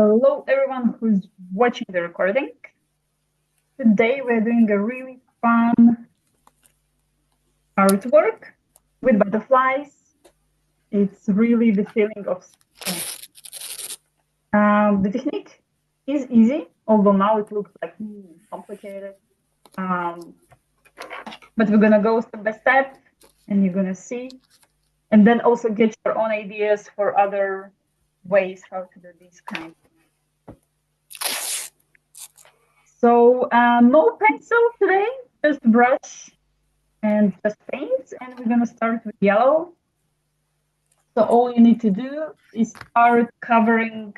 Hello, everyone who's watching the recording. Today we're doing a really fun artwork with butterflies. It's really the feeling of the technique is easy, although now it looks like complicated. But we're gonna go step by step, and you're gonna see, and then also get your own ideas for other ways how to do these kinds. So no pencil today, just brush and just paint, and we're gonna start with yellow. So all you need to do is start covering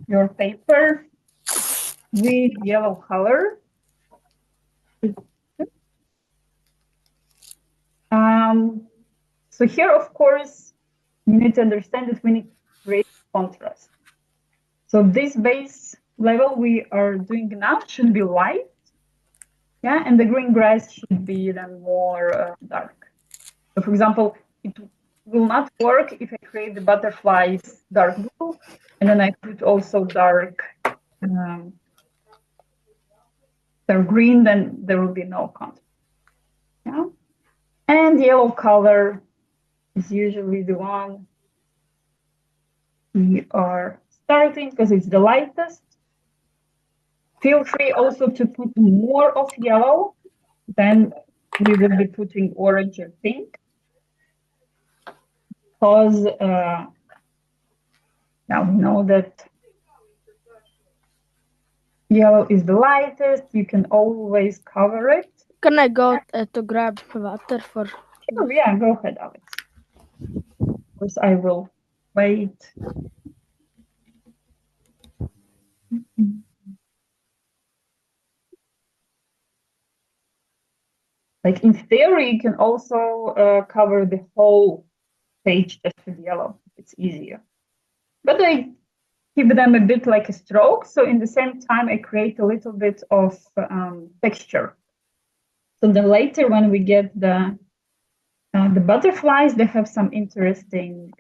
your paper with yellow color. So here, of course, you need to understand that we need to create contrast. So this base level we are doing now should be light, yeah, and the green grass should be then more dark. So for example, it will not work if I create the butterflies dark blue, and then I put also dark green, then there will be no contrast. Yeah? And yellow color is usually the one we are starting because it's the lightest. Feel free also to put more of yellow, then we will be putting orange and pink. Because now we know that yellow is the lightest, you can always cover it. Can I go to grab water for? Sure, yeah, go ahead, Alex. Of course, I will wait. Like in theory, you can also cover the whole page just with yellow. It's easier. But I keep them a bit like a stroke. So in the same time, I create a little bit of texture. So then later when we get the butterflies, they have some interesting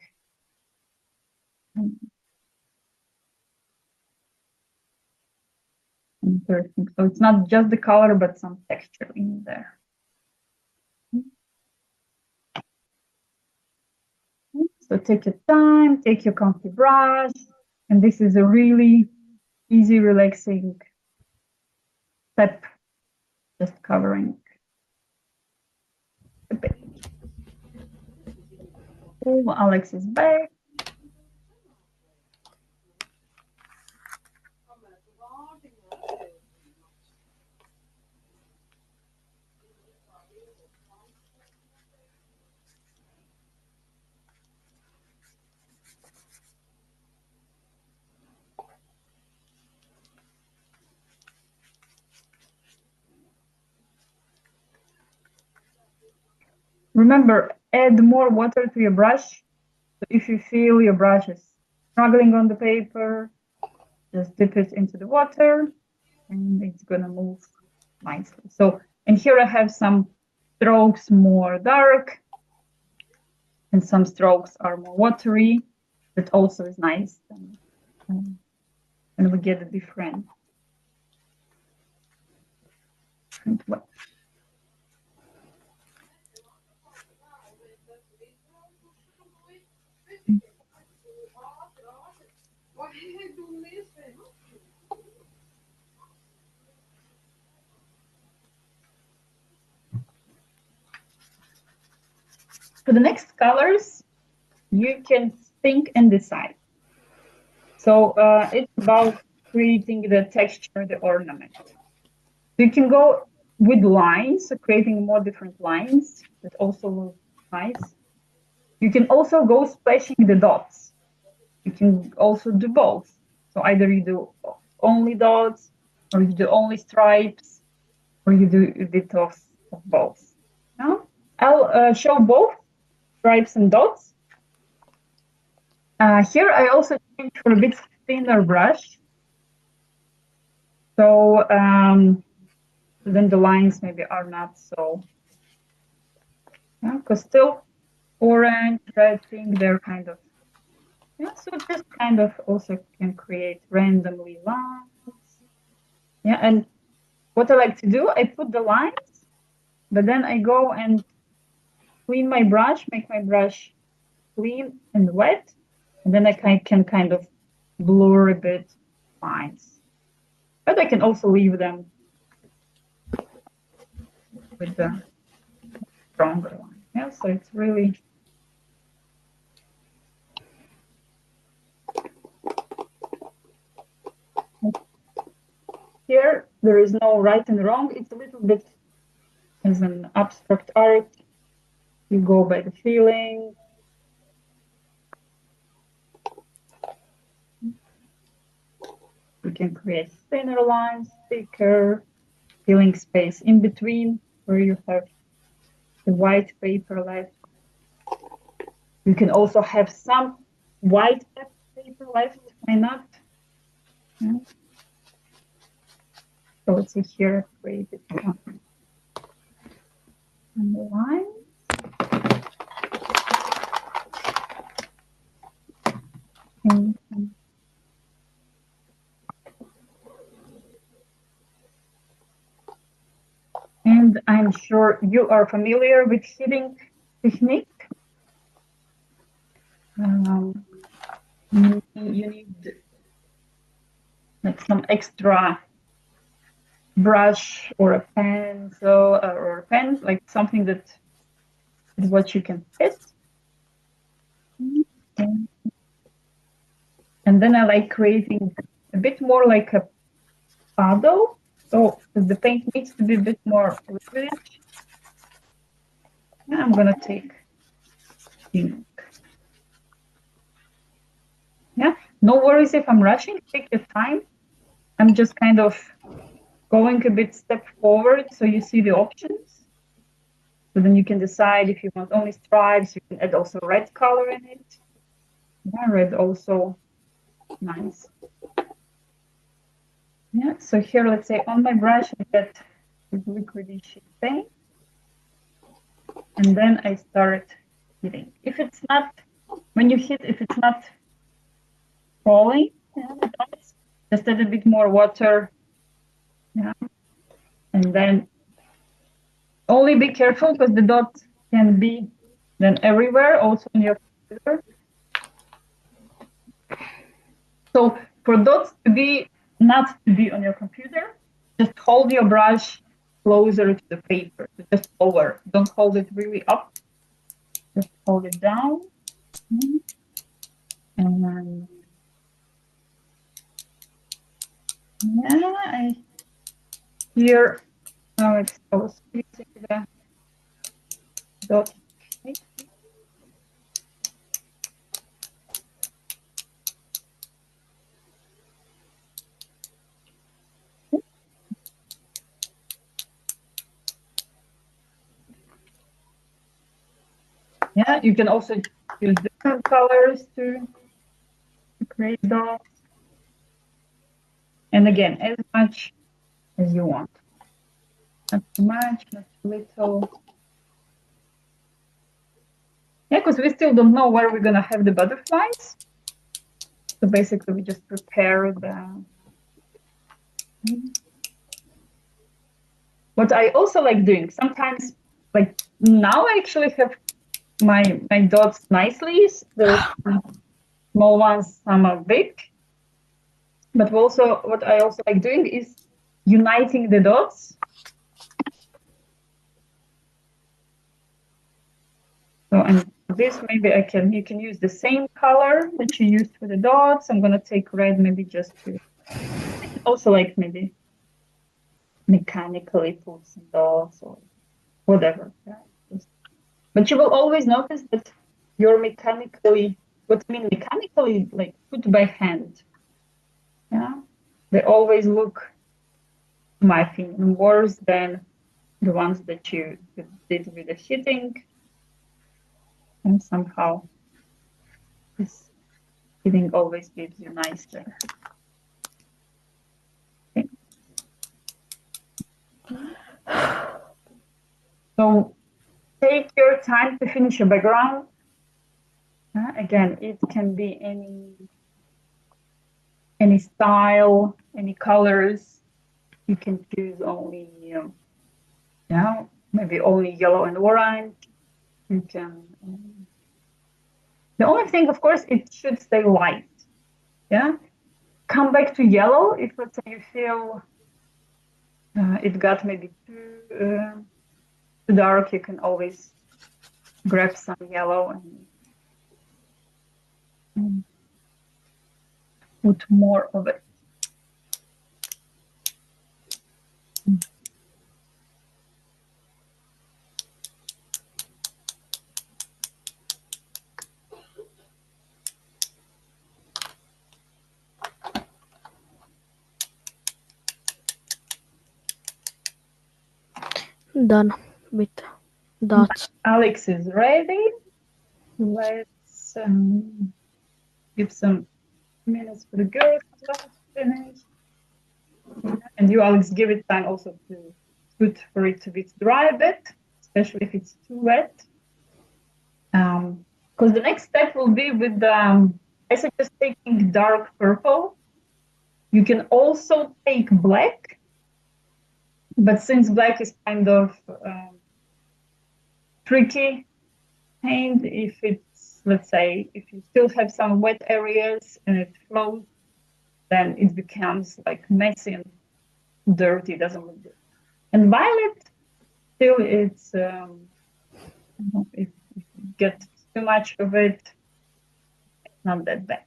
so it's not just the color, but some texture in there. So take your time, take your comfy brush, and this is a really easy, relaxing step, just covering the page. Oh, Alex is back. Remember, add more water to your brush. So if you feel your brush is struggling on the paper, just dip it into the water and it's gonna move nicely. So, and here I have some strokes more dark and some strokes are more watery. That also is nice. And we get a different way. For the next colors, you can think and decide. So it's about creating the texture, the ornament. So you can go with lines, so creating more different lines that also look nice. You can also go splashing the dots. You can also do both. So either you do only dots, or you do only stripes, or you do a bit of both. Now, I'll show both stripes and dots. Here I also change for a bit thinner brush. So then the lines maybe are not so, because still orange, red, pink, they're kind of Yeah, so just kind of also can create randomly lines. Yeah, and what I like to do, I put the lines, but then I go and clean my brush, make my brush clean and wet, and then I can kind of blur a bit lines. But I can also leave them with the stronger line. Yeah, so it's really here there is no right and wrong. It's a little bit as an abstract art. You go by the feeling. You can create thinner lines, thicker, filling space in between where you have the white paper left. You can also have some white paper left, why not? Yeah. So let's see here, created on the line. And I'm sure you are familiar with heating technique. You need like some extra brush or a pencil or a pen, like something that is what you can fit. And then I like creating a bit more like a puddle. So the paint needs to be a bit more liquidish. I'm gonna take pink. Yeah, no worries if I'm rushing, take your time. I'm just kind of going a bit step forward so you see the options. So then you can decide if you want only stripes, you can add also red color in it. Yeah, red also nice. Yeah, so here, let's say on my brush, I get this liquidish paint. And then I start hitting. If it's not, when you hit, if it's not falling, just add a bit more water. Yeah. And then only be careful because the dots can be then everywhere, also in your computer. So for dots to be not to be on your computer, just hold your brush closer to the paper, so just over. Don't hold it really up. Just hold it down. And then, yeah, I here now it's also using the dot. Yeah, you can also use different colors to create dots. And again, as much as you want. Not too much, not too little. Yeah, because we still don't know where we're gonna have the butterflies. So basically we just prepare the... What I also like doing, sometimes, like now I actually have my dots nicely. There's small ones, some are big. But also, what I also like doing is uniting the dots. So, and this maybe you can use the same color that you used for the dots. I'm gonna take red maybe just to also like maybe mechanically put some dots or whatever. Yeah. But you will always notice that you're mechanically, what I mean mechanically, like put by hand. Yeah, they always look, in my opinion, worse than the ones that you did with the heating. And somehow this heating always gives you nicer. Okay. So take your time to finish your background. Again, it can be any style, any colors. You can choose only, maybe only yellow and orange. You can. The only thing, of course, it should stay light. Yeah. Come back to yellow if, let's say, you feel it got maybe too dark. You can always grab some yellow and put more of it. Done with dots. Alex is ready. Let's give some minutes for the girls to finish. And you, Alex, give it time also to good for it to be dry a bit, especially if it's too wet. Because the next step will be with I suggest taking dark purple. You can also take black, but since black is kind of tricky paint, if it's, let's say, if you still have some wet areas and it flows, then it becomes like messy and dirty, doesn't look good. And violet, still it's, if you get too much of it, it's not that bad.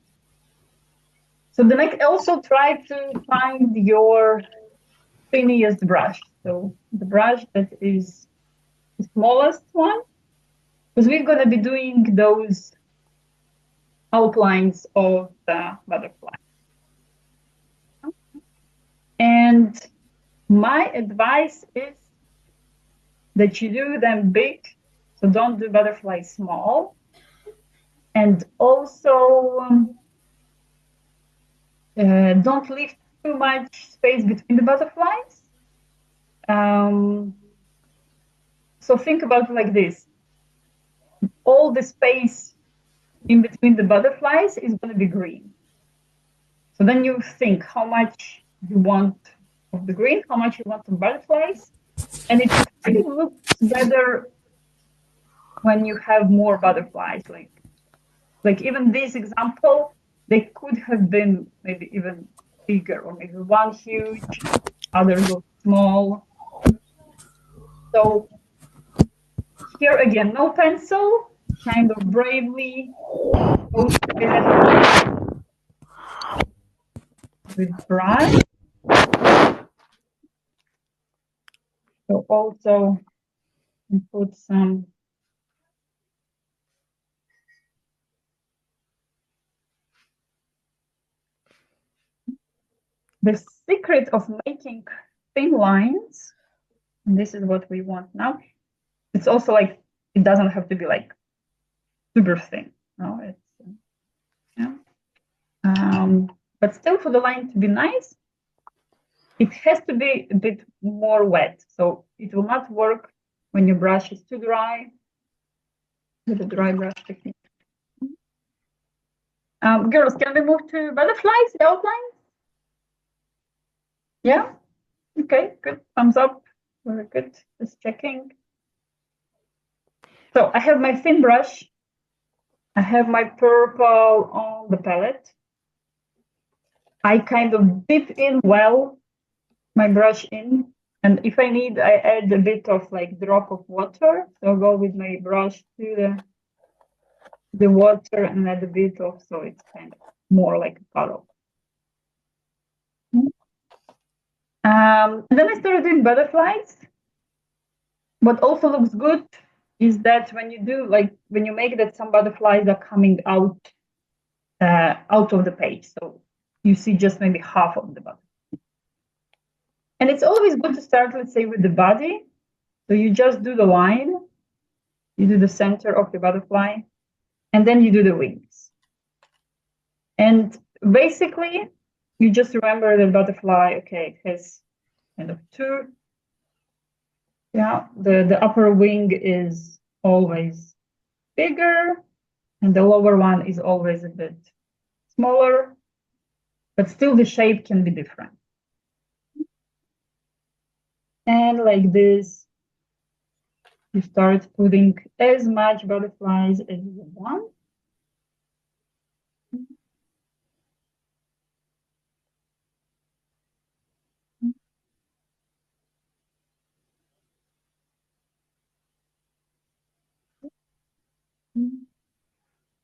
So the next, also try to find your tiniest brush. So the brush that is the smallest one, because we're going to be doing those outlines of the butterfly. And my advice is that you do them big, so don't do butterfly small. And also don't leave too much space between the butterflies. So think about it like this. All the space in between the butterflies is going to be green. So then you think how much you want of the green, how much you want of butterflies. And it really looks better when you have more butterflies. Like even this example, they could have been maybe even bigger, or maybe one huge, others look small. So here again, no pencil, kind of bravely go with brush. So also put some the secret of making thin lines, and this is what we want now. It's also like it doesn't have to be like super thin. No, it's but still for the line to be nice, it has to be a bit more wet. So it will not work when your brush is too dry with a dry brush technique. Girls, can we move to butterflies, the outlines? Yeah? Okay, good. Thumbs up. Very good. Just checking. So I have my thin brush. I have my purple on the palette. I kind of dip in well my brush in, and if I need, I add a bit of like drop of water. So I'll go with my brush to the water and add a bit of, so it's kind of more like a puddle. And then I started doing butterflies. What also looks good is that when you do, like when you make that, some butterflies are coming out of the page. So you see just maybe half of the butterfly. And it's always good to start, let's say, with the body. So you just do the line, you do the center of the butterfly, and then you do the wings. And basically, you just remember the butterfly, okay, it has kind of two. Yeah, the upper wing is always bigger, And the lower one is always a bit smaller, but still the shape can be different. And like this, you start putting as much butterflies as you want.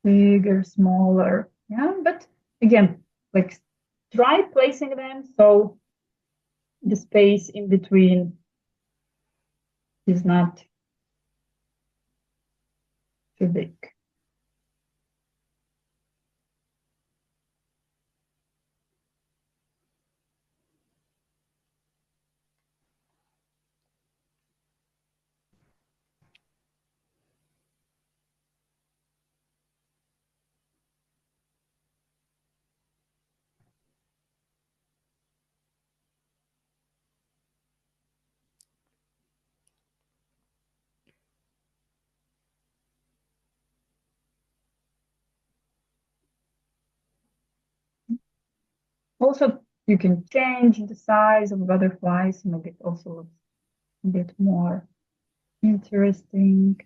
Bigger, smaller, yeah, but again, like try placing them so the space in between is not too big. Also, you can change the size of butterflies to make it also look a bit more interesting.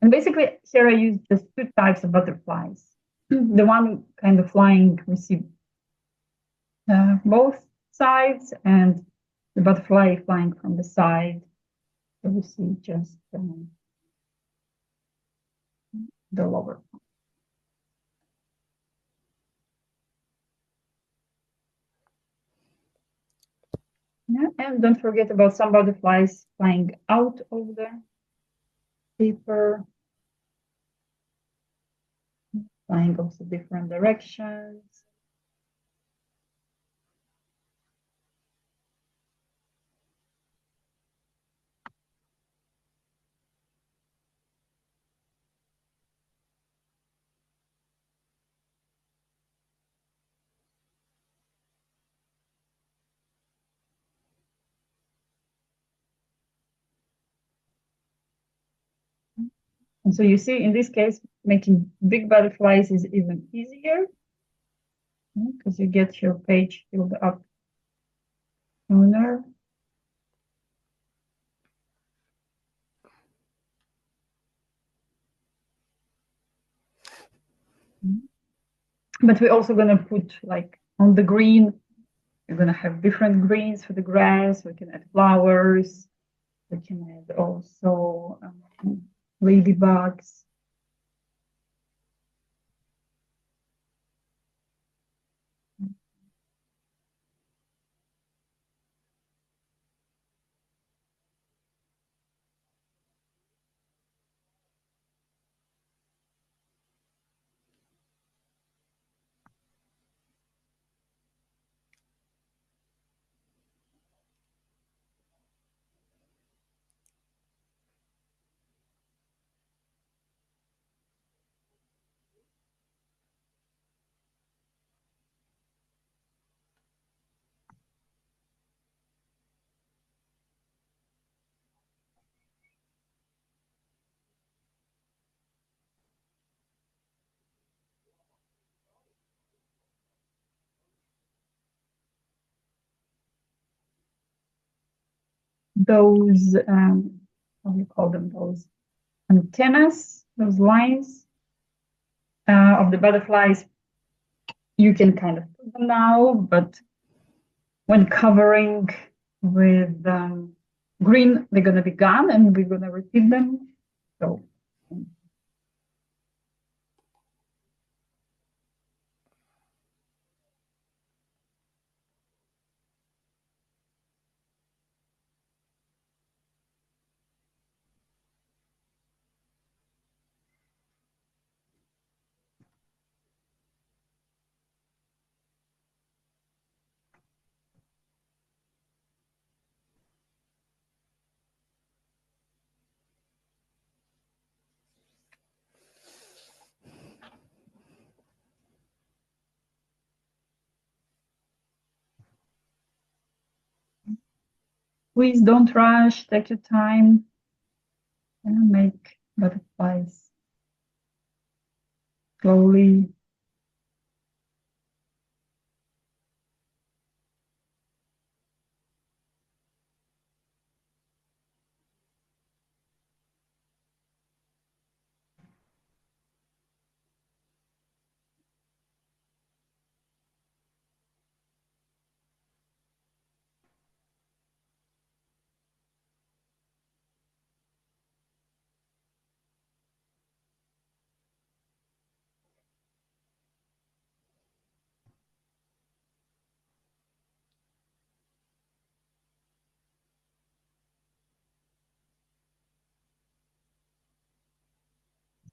And basically, here I use just two types of butterflies. The one kind of flying, we see both sides, and the butterfly flying from the side. So we see just the lower one. Yeah, and don't forget about some butterflies flying out of the paper, flying also different directions. And so you see, in this case, making big butterflies is even easier because you get your page filled up sooner. But we're also going to put like on the green, we're going to have different greens for the grass. We can add flowers. We can add also ladybugs. Those, how do you call them? Those antennas, those lines of the butterflies, you can kind of put them now, but when covering with green, they're going to be gone and we're going to repeat them. So Please don't rush, take your time and make butterflies slowly.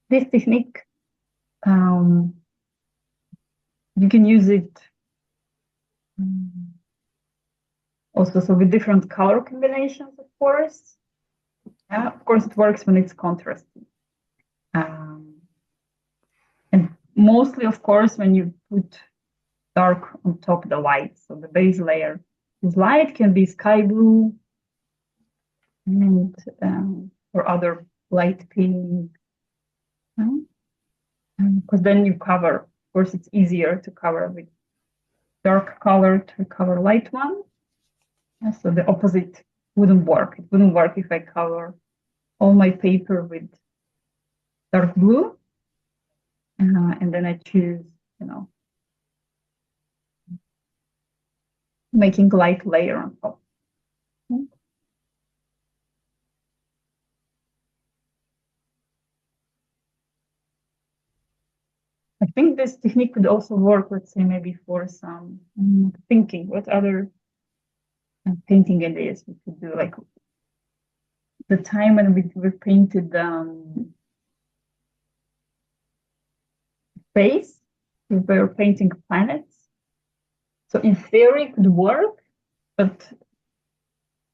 This technique, you can use it also so with different color combinations, of course. Of course, it works when it's contrasting. And mostly, of course, when you put dark on top of the light, so the base layer. This light can be sky blue and or other light pink. Because then you cover, of course, it's easier to cover with dark color to cover light one. So the opposite wouldn't work. It wouldn't work if I cover all my paper with dark blue. And then I choose, making light layer on top. I think this technique could also work, let's say, maybe for some thinking. What other painting ideas we could do? Like the time when we painted space, we were painting planets. So in theory, it could work, but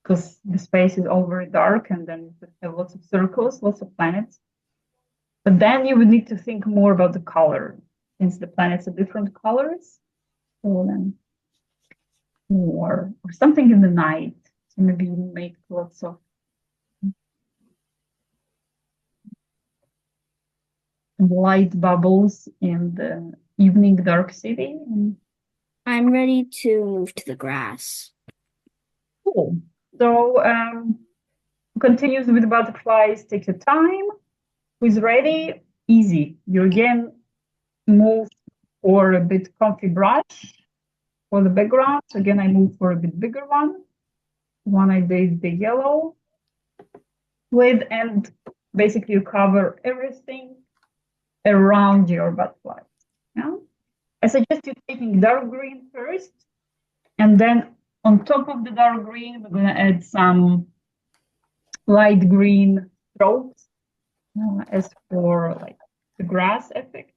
because the space is all very dark and then you have lots of circles, lots of planets. But then you would need to think more about the color, since the planets are different colors. So then or something in the night. So maybe you make lots of light bubbles in the evening dark city. I'm ready to move to the grass. Cool. So continues with butterflies, take your time. Who's ready? Easy. You again move for a bit comfy brush for the background. So again, I move for a bit bigger one. One I did the yellow with, and basically you cover everything around your butterfly. Yeah? I suggest you taking dark green first, and then on top of the dark green, we're going to add some light green strokes as for like the grass effect.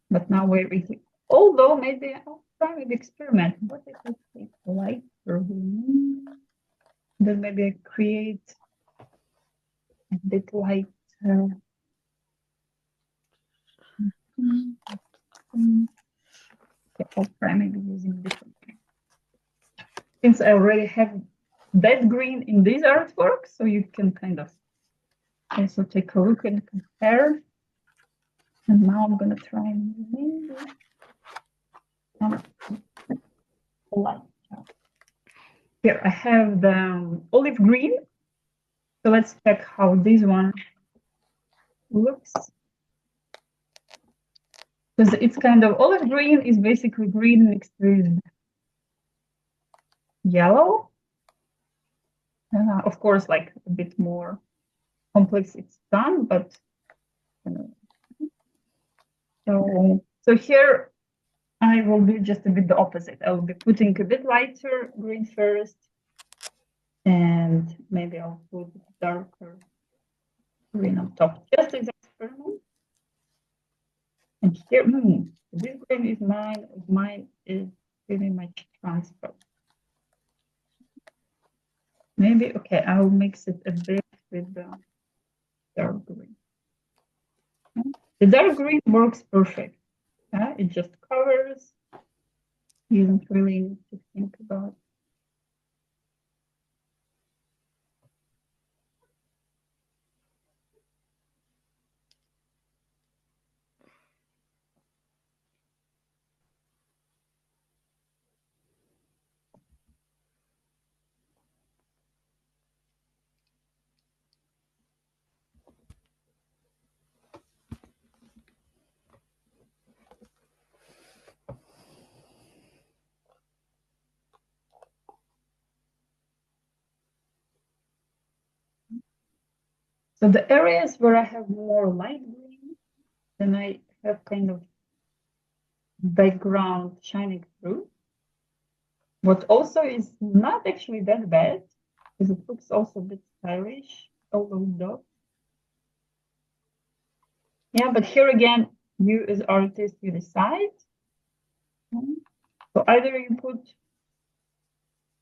But now we're eating. Although maybe I'll try with experiment. What if I take light green? Then maybe I create a bit lighter. I'll try maybe using different. Since I already have that green in this artwork, so you can kind of also take a look and compare. And now I'm going to try maybe light. Here I have the olive green. So let's check how this one looks. Because it's kind of olive green is basically green mixed with yellow. Of course, like a bit more complex it's done, but so here I will do just a bit the opposite. I will be putting a bit lighter green first, and maybe I'll put darker green on top, just as an experiment. And here, this green is mine. Mine is pretty much transparent. Maybe, okay, I will mix it a bit with the dark green. The dark green works perfect. It just covers. You don't really need to think about So the areas where I have more light green, then I have kind of background shining through. What also is not actually that bad, because it looks also a bit stylish, all those dots. Yeah, but here again, you as artist, you decide. So either you put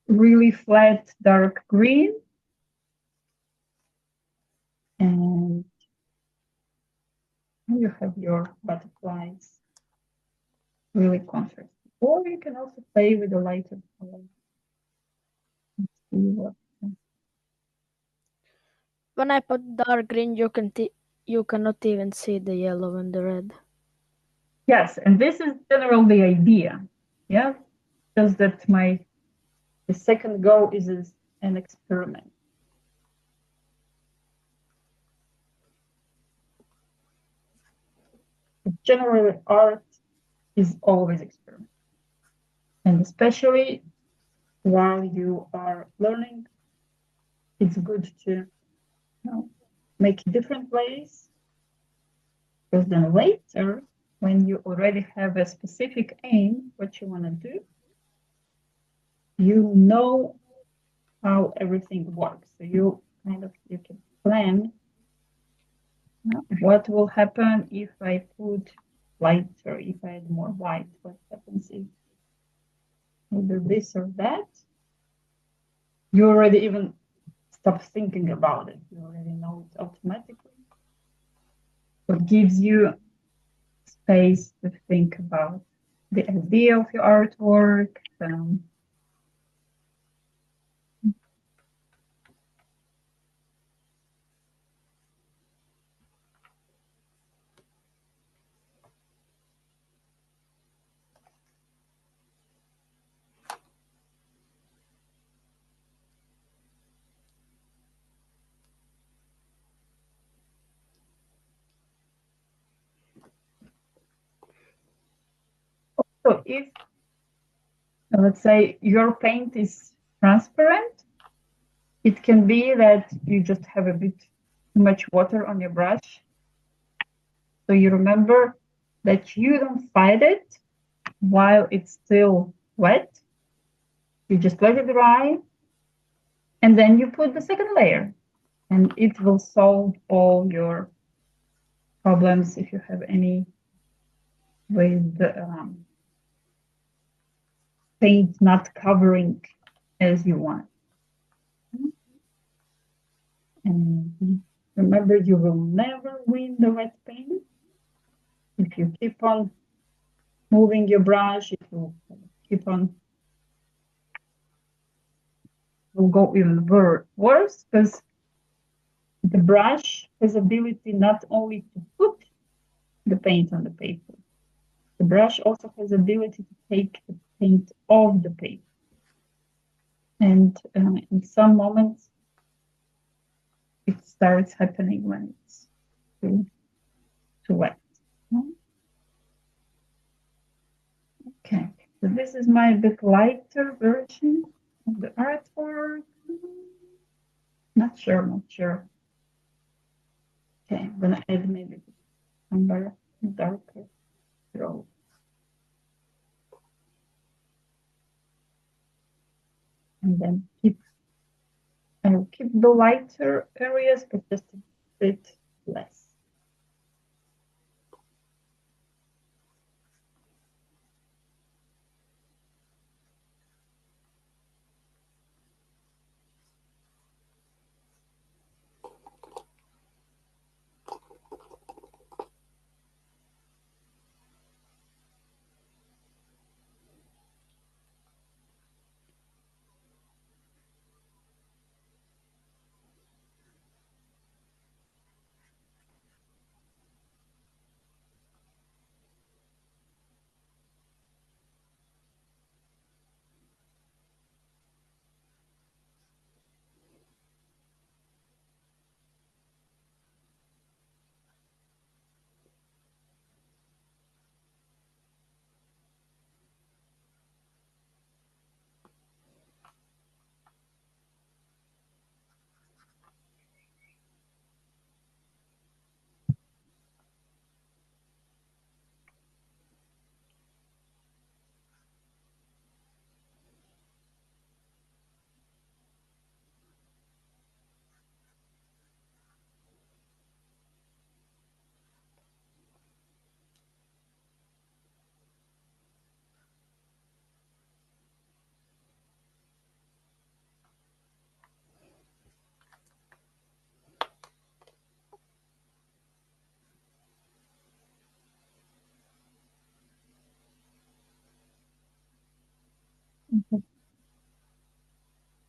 really flat dark green and you have your butterflies really contrast. Or you can also play with a lighter color. Let's see what. When I put dark green, you cannot even see the yellow and the red. Yes, and this is generally the idea. Yeah, just that the second go is an experiment. Generally, art is always experiment, and especially while you are learning, it's good to make different ways, because then later, when you already have a specific aim, what you want to do, you know how everything works. So you can plan what will happen if I put lighter, if I add more white, what happens if I do this or that. You already even stop thinking about it. You already know it automatically. What gives you space to think about the idea of your artwork. So if, let's say, your paint is transparent, it can be that you just have a bit too much water on your brush. So you remember that you don't fight it while it's still wet. You just let it dry, and then you put the second layer, and it will solve all your problems if you have any with the paint not covering as you want. And remember, you will never win the wet paint. If you keep on moving your brush, it will keep on, will go even worse, because the brush has ability not only to put the paint on the paper, the brush also has ability to take the paint off the paper. And in some moments, it starts happening when it's too wet. Okay, so this is my bit lighter version of the artwork. Not sure. Okay, I'm gonna add maybe some darker row. And then I will keep the lighter areas, but just a bit less.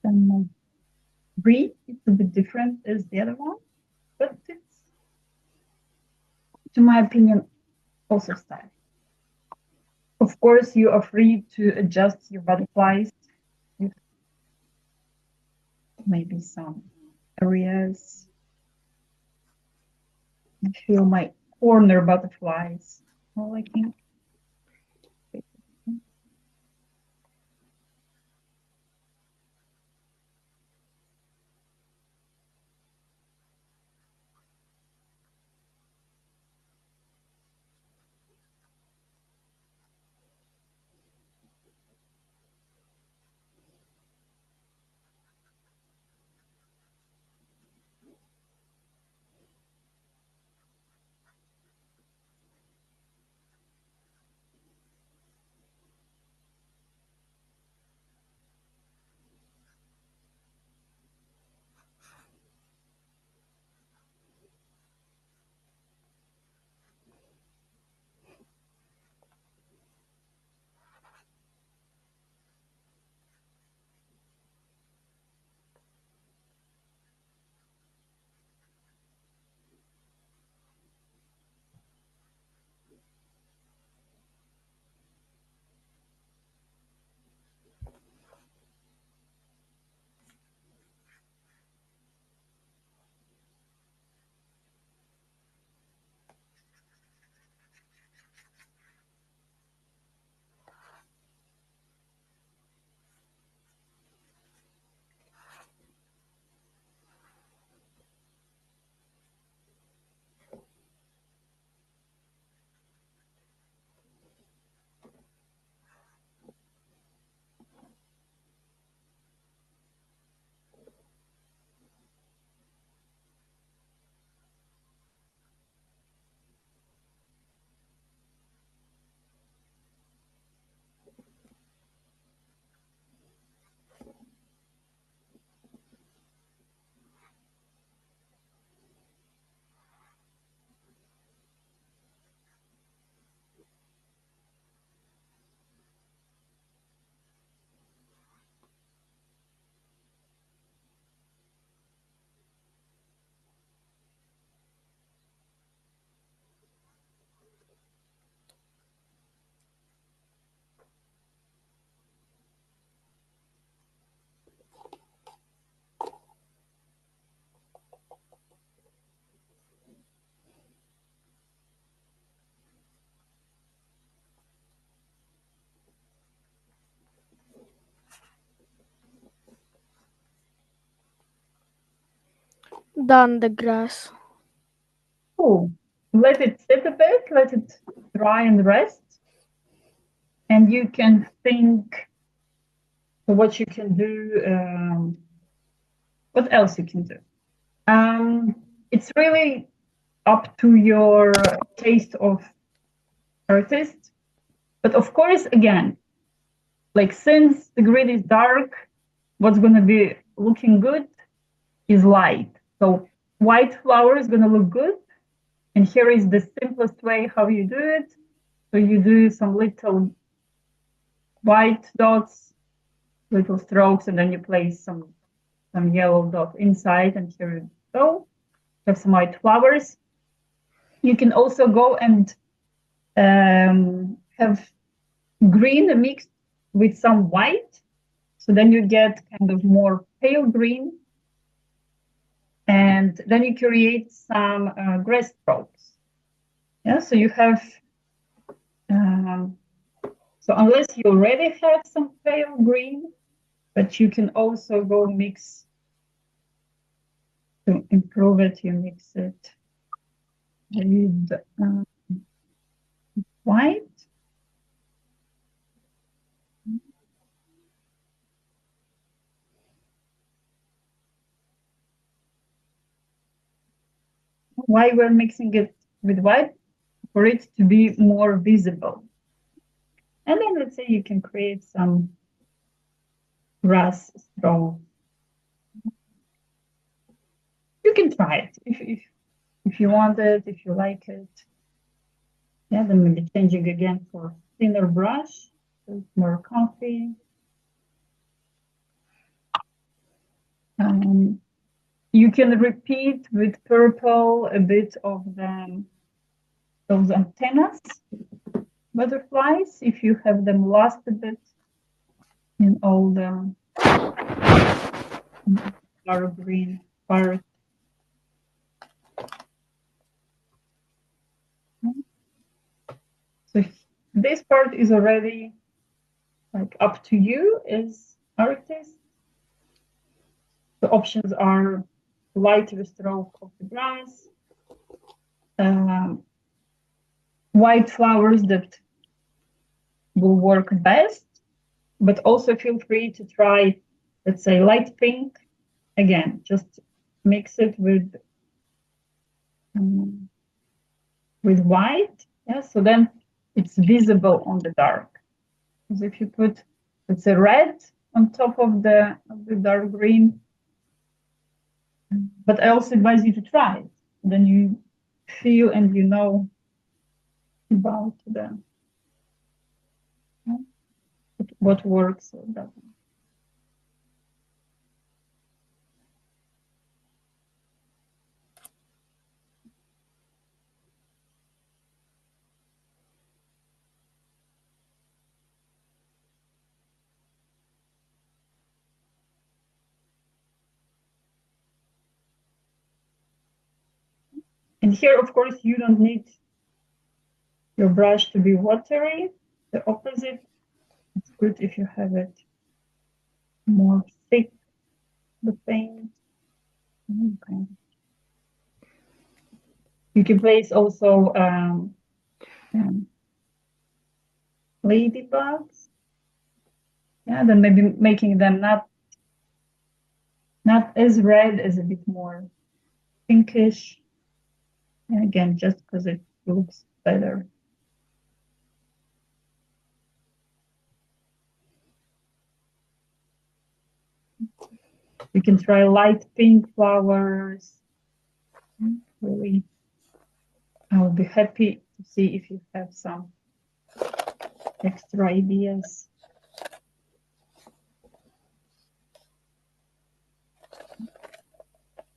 Some green, it's a bit different as the other one, but it's, to my opinion, also stylish. Of course, you are free to adjust your butterflies with maybe some areas. I feel my corner butterflies. All I think. Done the grass. Cool. Let it sit a bit, let it dry and rest. And you can think what you can do, what else you can do. It's really up to your taste of artist. But of course, again, like since the grid is dark, what's going to be looking good is light. So white flower is going to look good. And here is the simplest way how you do it. So you do some little white dots, little strokes, and then you place some yellow dot inside, and here you go. Have some white flowers. You can also go and have green mixed with some white. So then you get kind of more pale green. And then you create some grass strokes. Yeah, so you have, so unless you already have some pale green, but you can also go mix, to improve it, you mix it with white. Why we're mixing it with white? For it to be more visible. And then let's say you can create some grass stroke. You can try it if you want it, if you like it. Yeah, then maybe changing again for thinner brush, so it's more comfy. You can repeat with purple a bit of those antennas, butterflies, if you have them lost a bit in all the dark green part. So this part is already like up to you as artist. The options are lighter stroke of the grass, white flowers that will work best, but also feel free to try, let's say, light pink. Again, just mix it with white, yeah, so then it's visible on the dark. Because if you put, let's say, red on top of the dark green, but I also advise you to try it. Then you feel and you know about what works or doesn't. And here, of course, you don't need your brush to be watery. The opposite. It's good if you have it more thick, the paint. Okay. You can place also ladybugs. Yeah, then maybe making them not as red, as a bit more pinkish. And again, just because it looks better. You can try light pink flowers. Really, I will be happy to see if you have some extra ideas.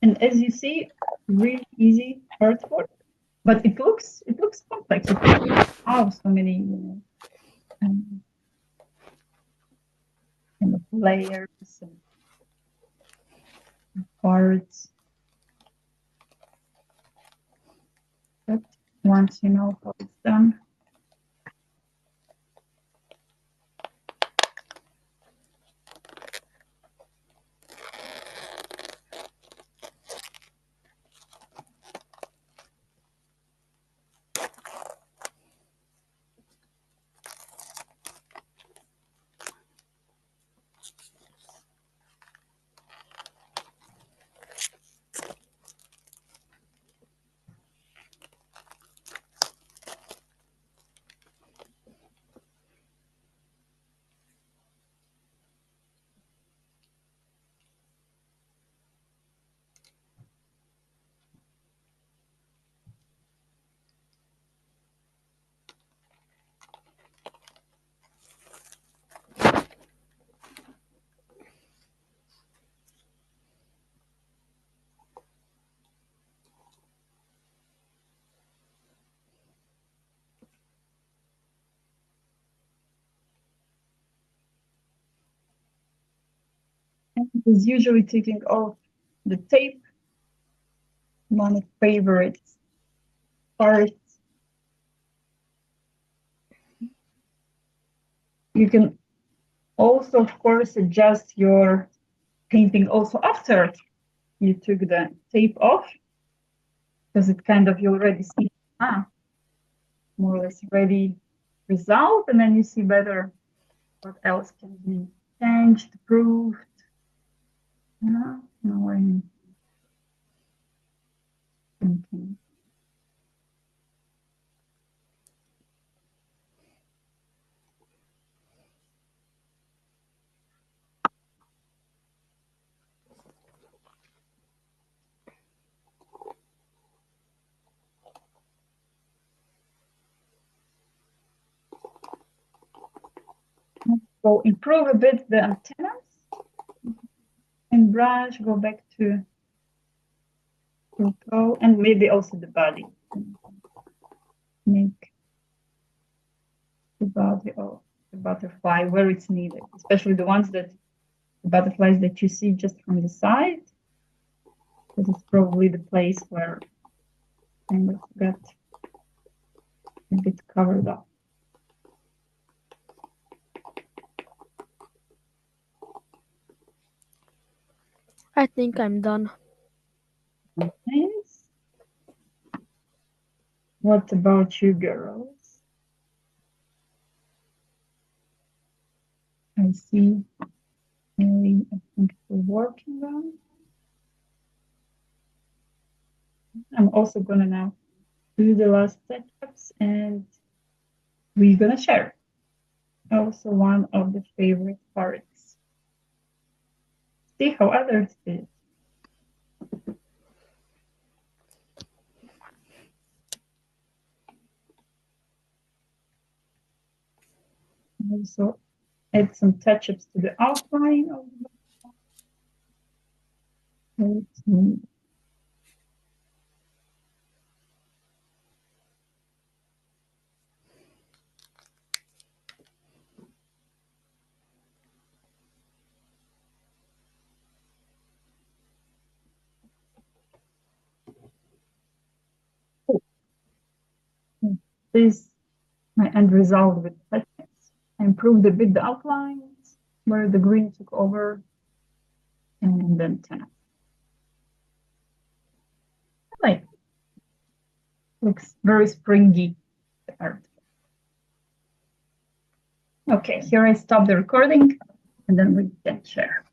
And as you see, really easy artwork, but it looks complex. Oh, so many, kind of layers and parts. But once you know how it's done. Is usually taking off the tape, one of favorite parts. You can also, of course, adjust your painting also after you took the tape off, because it kind of, you already see more or less ready result, and then you see better what else can be changed, improved. No, I'm thinking. So improve a bit the antennas and brush, go back to toe, and maybe also the body. Make the body of the butterfly where it's needed, especially the ones that the butterflies that you see just from the side. That is probably the place where kind of got a bit covered up. I think I'm done. Nice. What about you girls? I see Mary, I think we're working on. I'm also gonna now do the last setups and we're gonna share. Also one of the favorite parts. See how others did. Also add some touch-ups to the outline of the book. This is my end result with touch-ups. I improved a bit the outlines where the green took over, and then 10. Like, looks very springy, the art. Okay, here I stop the recording, and then we can share.